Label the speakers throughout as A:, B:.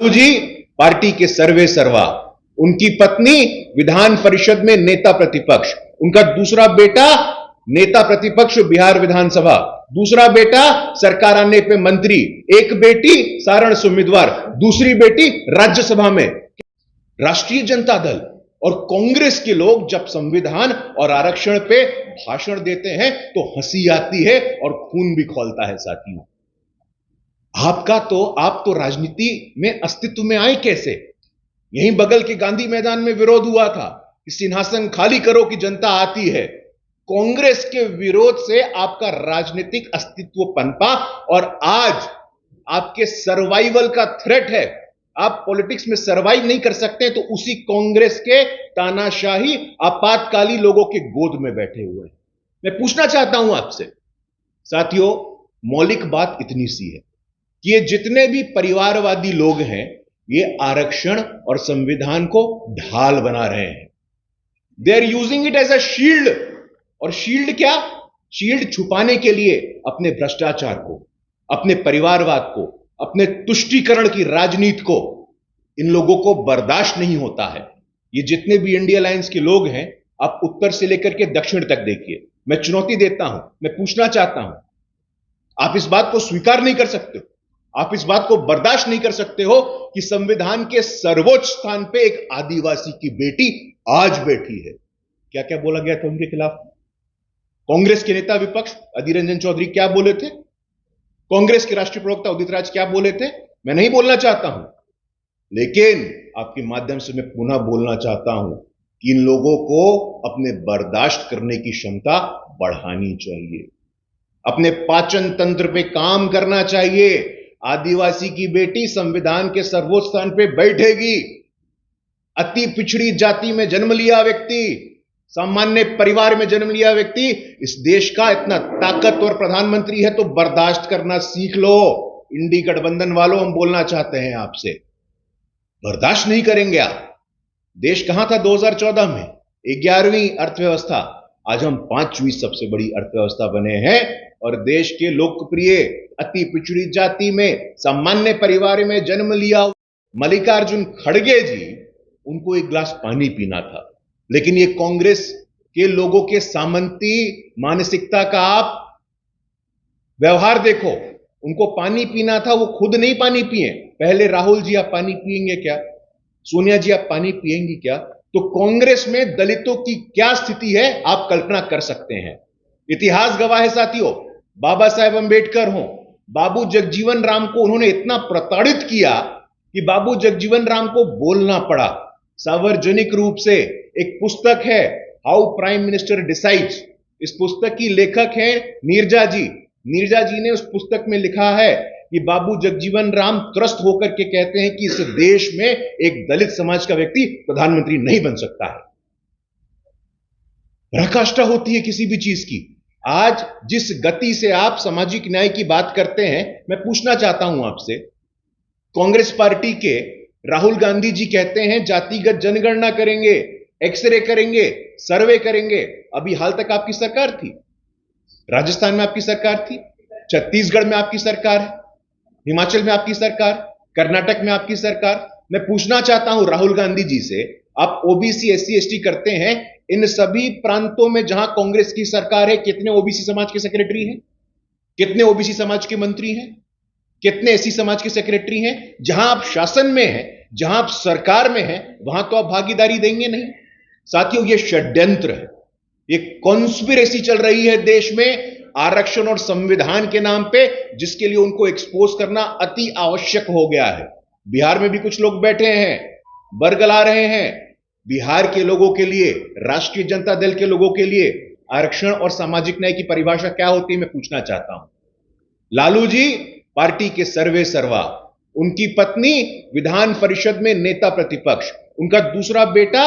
A: जी party के सर्वे सर्वा, उनकी पत्नी विधान परिषद में नेता प्रतिपक्ष, उनका दूसरा बेटा नेता प्रतिपक्ष बिहार विधानसभा, दूसरा बेटा सरकार आने पे मंत्री, एक बेटी सारण से उम्मीदवार, दूसरी बेटी राज्यसभा में। राष्ट्रीय जनता दल और कांग्रेस के लोग जब संविधान और आरक्षण पे भाषण देते हैं तो हंसी आती है और खून भी खौलता है। साथियों, आप तो राजनीति में अस्तित्व में आए कैसे? यहीं बगल के गांधी मैदान में विरोध हुआ था कि सिंहासन खाली करो कि जनता आती है। कांग्रेस के विरोध से आपका राजनीतिक अस्तित्व पनपा और आज आपके सर्वाइवल का थ्रेट है। आप पॉलिटिक्स में सर्वाइव नहीं कर सकते तो उसी कांग्रेस के तानाशाही आपातकाली लोगों के गोद में बैठे हुए हैं। मैं पूछना चाहता हूं आपसे साथियों, मौलिक बात इतनी सी है कि ये जितने भी परिवारवादी लोग हैं ये आरक्षण और संविधान को ढाल बना रहे हैं। They are using it as a shield. और शील्ड क्या? शील्ड छुपाने के लिए अपने भ्रष्टाचार को, अपने परिवारवाद को, अपने तुष्टीकरण की राजनीति को। इन लोगों को बर्दाश्त नहीं होता है। ये जितने भी इंडिया अलायंस के लोग हैं, आप उत्तर से लेकर के दक्षिण तक देखिए। मैं चुनौती देता हूं, मैं पूछना चाहता हूं, आप इस बात को स्वीकार नहीं कर सकते हो, आप इस बात को बर्दाश्त नहीं कर सकते हो कि संविधान के सर्वोच्च स्थान पे एक आदिवासी की बेटी आज बैठी है। क्या क्या बोला गया था उनके खिलाफ? कांग्रेस के नेता विपक्ष अधीर रंजन चौधरी क्या बोले थे? कांग्रेस के राष्ट्रीय प्रवक्ता उदित राज क्या बोले थे? मैं नहीं बोलना चाहता हूं, लेकिन आपके माध्यम से मैं पुनः बोलना चाहता हूं कि इन लोगों को अपने बर्दाश्त करने की क्षमता बढ़ानी चाहिए, अपने पाचन तंत्र पे काम करना चाहिए। आदिवासी की बेटी संविधान के सर्वोच्च स्थान पे बैठेगी। अति पिछड़ी जाति में जन्म लिया व्यक्ति, सामान्य परिवार में जन्म लिया व्यक्ति इस देश का इतना ताकतवर प्रधानमंत्री है तो बर्दाश्त करना सीख लो। इंडी गठबंधन वालों, हम बोलना चाहते हैं आपसे, बर्दाश्त नहीं करेंगे आप। देश कहां था 2014 में? 11वीं अर्थव्यवस्था, आज हम 5वीं सबसे बड़ी अर्थव्यवस्था बने हैं। और देश के लोकप्रिय अति पिछड़ी जाति में सामान्य परिवार में जन्म लिया मल्लिकार्जुन खड़गे जी, उनको एक गिलास पानी पीना था। लेकिन ये कांग्रेस के लोगों के सामंती मानसिकता का आप व्यवहार देखो। उनको पानी पीना था, वो खुद नहीं पानी पिए। पहले राहुल जी आप पानी पिएंगे क्या? सोनिया जी आप पानी पिएंगी क्या? तो कांग्रेस में दलितों की क्या स्थिति है आप कल्पना कर सकते हैं। इतिहास गवाह है साथियों, बाबा साहेब अंबेडकर हो, बाबू जगजीवन राम को उन्होंने इतना प्रताड़ित किया कि बाबू जगजीवन राम को बोलना पड़ा सार्वजनिक रूप से। एक पुस्तक है हाउ प्राइम मिनिस्टर डिसाइड्स, इस पुस्तक की लेखक है नीरजा जी। नीरजा जी ने उस पुस्तक में लिखा है कि बाबू जगजीवन राम त्रस्त होकर के कहते हैं कि इस देश में एक दलित समाज का व्यक्ति प्रधानमंत्री नहीं बन सकता है। पराकाष्ठा होती है किसी भी चीज की। आज जिस गति से आप सामाजिक न्याय की बात करते हैं, मैं पूछना चाहता हूं आपसे, कांग्रेस पार्टी के राहुल गांधी जी कहते हैं जातिगत जनगणना करेंगे, एक्सरे करेंगे, सर्वे करेंगे। अभी हाल तक आपकी सरकार थी, राजस्थान में आपकी सरकार थी, छत्तीसगढ़ में आपकी सरकार है, हिमाचल में आपकी सरकार, कर्नाटक में आपकी सरकार। मैं पूछना चाहता हूं राहुल गांधी जी से, आप ओबीसी एससी एसटी करते हैं, इन सभी प्रांतों में जहां कांग्रेस की सरकार है कितने ओबीसी समाज के सेक्रेटरी हैं? कितने ओबीसी समाज के मंत्री हैं? कितने एससी समाज के सेक्रेटरी हैं? जहां आप शासन में हैं, जहां आप सरकार में हैं, वहां तो आप भागीदारी देंगे नहीं। साथियों, यह षड्यंत्र है, एक कॉन्स्पिरेसी चल रही है देश में आरक्षण और संविधान के नाम पे, जिसके लिए उनको एक्सपोज करना अति आवश्यक हो गया है। बिहार में भी कुछ लोग बैठे हैं, बरगला रहे हैं। बिहार के लोगों के लिए, राष्ट्रीय जनता दल के लोगों के लिए आरक्षण और सामाजिक न्याय की परिभाषा क्या होती है मैं पूछना चाहता हूं। लालू जी पार्टी के सर्वे सर्वा, उनकी पत्नी विधान परिषद में नेता प्रतिपक्ष, उनका दूसरा बेटा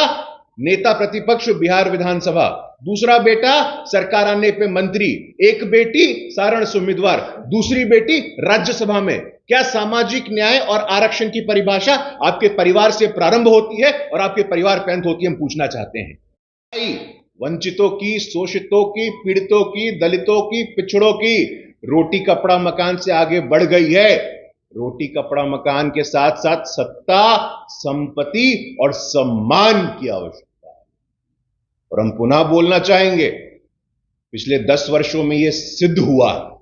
A: नेता प्रतिपक्ष बिहार विधानसभा, दूसरा बेटा सरकार आने पे मंत्री, एक बेटी सारण से उम्मीदवार, दूसरी बेटी राज्यसभा में। क्या सामाजिक न्याय और आरक्षण की परिभाषा आपके परिवार से प्रारंभ होती है और आपके परिवार पे अंत होती है? हम पूछना चाहते हैं। वंचितों की, शोषितों की, पीड़ितों की, दलितों की, पिछड़ों की रोटी कपड़ा मकान से आगे बढ़ गई है। रोटी कपड़ा मकान के साथ साथ सत्ता, संपत्ति और सम्मान की आवश्यकता है। और हम पुनः बोलना चाहेंगे, पिछले 10 वर्षों में यह सिद्ध हुआ,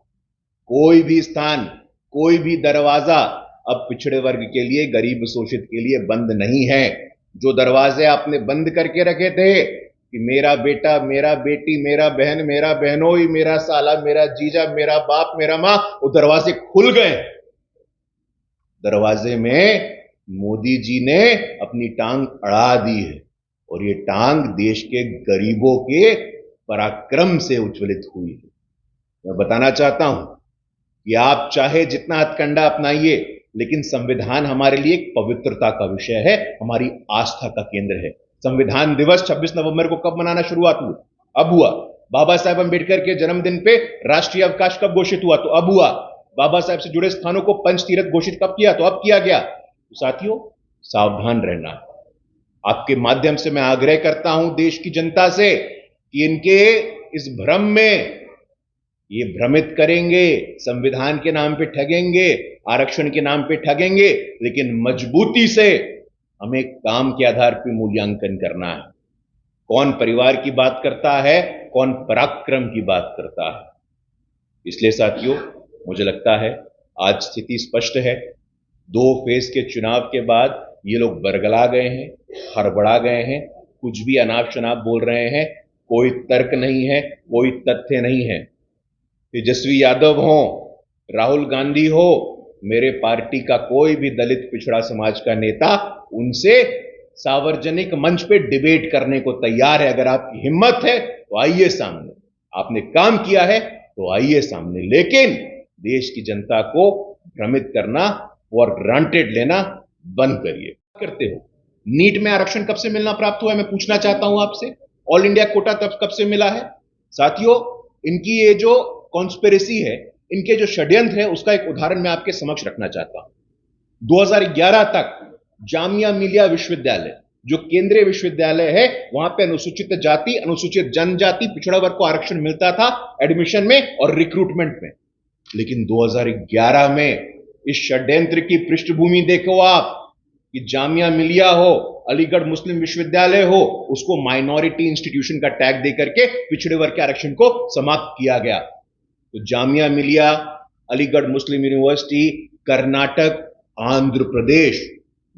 A: कोई भी स्थान, कोई भी दरवाजा अब पिछड़े वर्ग के लिए, गरीब शोषित के लिए बंद नहीं है। जो दरवाजे आपने बंद करके रखे थे कि मेरा बेटा, मेरा बेटी, मेरा बहन, मेरा बहनोई, मेरा साला, मेरा जीजा, मेरा बाप, मेरा मां, वो दरवाजे खुल गए। दरवाजे में मोदी जी ने अपनी टांग अड़ा दी है और ये टांग देश के गरीबों के पराक्रम से उज्ज्वलित हुई है। मैं बताना चाहता हूं कि आप चाहे जितना हथकंडा अपनाइए, लेकिन संविधान हमारे लिए एक पवित्रता का विषय है, हमारी आस्था का केंद्र है। संविधान दिवस 26 नवंबर को कब मनाना शुरुआत हुई? अब हुआ। बाबा साहेब अंबेडकर के जन्मदिन पे राष्ट्रीय अवकाश कब घोषित हुआ? तो अब हुआ। बाबा साहेब से जुड़े स्थानों को पंच तीर्थ घोषित कब किया? तो अब किया गया। तो साथियों, सावधान रहना। आपके माध्यम से मैं आग्रह करता हूं देश की जनता से कि इनके इस भ्रम में, ये भ्रमित करेंगे, संविधान के नाम पे ठगेंगे, आरक्षण के नाम पे ठगेंगे, लेकिन मजबूती से हमें काम के आधार पर मूल्यांकन करना है। कौन परिवार की बात करता है, कौन पराक्रम की बात करता है। इसलिए साथियों, मुझे लगता है आज स्थिति स्पष्ट है। 2 फेज के चुनाव के बाद ये लोग बरगला गए हैं, हड़बड़ा गए हैं, कुछ भी अनाप शनाप बोल रहे हैं, कोई तर्क नहीं है, कोई तथ्य नहीं है। तेजस्वी यादव हो, राहुल गांधी हो, मेरे पार्टी का कोई भी दलित पिछड़ा समाज का नेता उनसे सार्वजनिक मंच पे डिबेट करने को तैयार है। अगर आपकी हिम्मत है तो आइए सामने, आपने काम किया है तो आइए सामने, लेकिन देश की जनता को भ्रमित करना और ग्रांटेड लेना बंद करिए। करते हो, नीट में आरक्षण कब से मिलना प्राप्त हुआ है? मैं पूछना चाहता हूं आपसे। ऑल इंडिया कोटा तब कब से मिला है? साथियों, इनकी ये जो कॉन्स्पिरेसी है, इनके जो षड्यंत्र है, उसका एक उदाहरण मैं आपके समक्ष रखना चाहता हूं। 2011 तक जामिया मिलिया विश्वविद्यालय, जो केंद्रीय विश्वविद्यालय है, वहां पे अनुसूचित जाति, अनुसूचित जनजाति, पिछड़ा वर्ग को आरक्षण मिलता था एडमिशन में और रिक्रूटमेंट में। लेकिन 2011 में इस षड्यंत्र की पृष्ठभूमि देखो आप, कि जामिया मिलिया हो, अलीगढ़ मुस्लिम विश्वविद्यालय हो, उसको माइनॉरिटी इंस्टीट्यूशन का टैग देकर के पिछड़े वर्ग के आरक्षण को समाप्त किया गया। तो जामिया मिलिया, अलीगढ़ मुस्लिम यूनिवर्सिटी, कर्नाटक, आंध्र प्रदेश,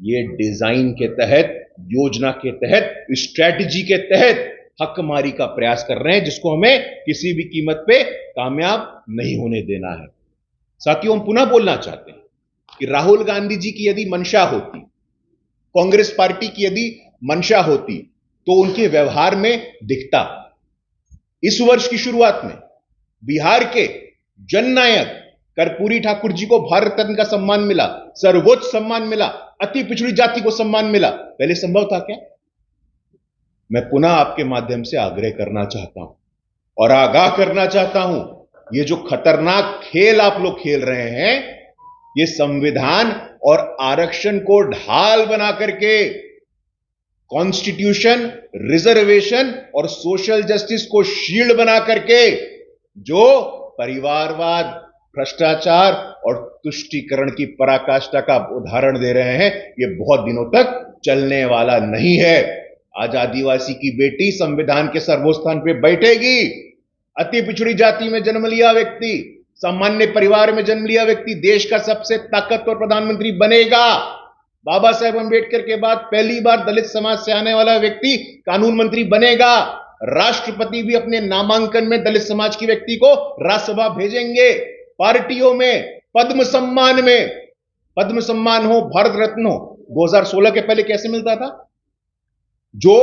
A: ये डिजाइन के तहत, योजना के तहत, स्ट्रैटेजी के तहत हकमारी का प्रयास कर रहे हैं, जिसको हमें किसी भी कीमत पे कामयाब नहीं होने देना है। साथियों, हम पुनः बोलना चाहते हैं कि राहुल गांधी जी की यदि मंशा होती, कांग्रेस पार्टी की यदि मंशा होती, तो उनके व्यवहार में दिखता। इस वर्ष की शुरुआत में बिहार के जननायक कर्पूरी ठाकुर जी को भारत रत्न का सम्मान मिला, सर्वोच्च सम्मान मिला, अति पिछड़ी जाति को सम्मान मिला। पहले संभव था क्या? मैं पुनः आपके माध्यम से आग्रह करना चाहता हूं और आगाह करना चाहता हूं, ये जो खतरनाक खेल आप लोग खेल रहे हैं, ये संविधान और आरक्षण को ढाल बना करके कॉन्स्टिट्यूशन, रिजर्वेशन और सोशल जस्टिस को शील्ड बना करके जो परिवारवाद, भ्रष्टाचार और तुष्टीकरण की पराकाष्ठा का उदाहरण दे रहे हैं, यह बहुत दिनों तक चलने वाला नहीं है। आज आदिवासी की बेटी संविधान के सर्वोच्च स्थान पर बैठेगी, अति पिछड़ी जाति में जन्म लिया व्यक्ति, सामान्य परिवार में जन्म लिया व्यक्ति देश का सबसे ताकतवर प्रधानमंत्री बनेगा। बाबा साहेब अंबेडकर के बाद पहली बार दलित समाज से आने वाला व्यक्ति कानून मंत्री बनेगा। राष्ट्रपति भी अपने नामांकन में दलित समाज की व्यक्ति को राज्यसभा भेजेंगे। पार्टियों में पद्म सम्मान हो, भारत रत्न हो, 2016 के पहले कैसे मिलता था? जो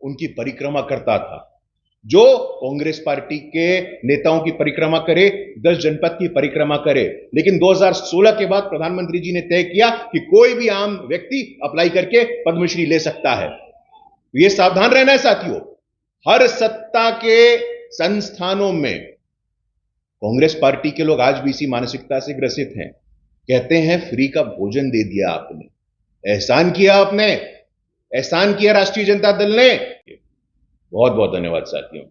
A: उनकी परिक्रमा करता था, जो कांग्रेस पार्टी के नेताओं की परिक्रमा करे, 10 जनपद की परिक्रमा करे। लेकिन 2016 के बाद प्रधानमंत्री जी ने तय किया कि कोई भी आम व्यक्ति अप्लाई करके पद्मश्री ले सकता है। ये सावधान रहना है साथियों। हर सत्ता के संस्थानों में कांग्रेस पार्टी के लोग आज भी इसी मानसिकता से ग्रसित हैं। कहते हैं फ्री का भोजन दे दिया आपने, एहसान किया आपने, एहसान किया राष्ट्रीय जनता दल ने। बहुत बहुत धन्यवाद साथियों।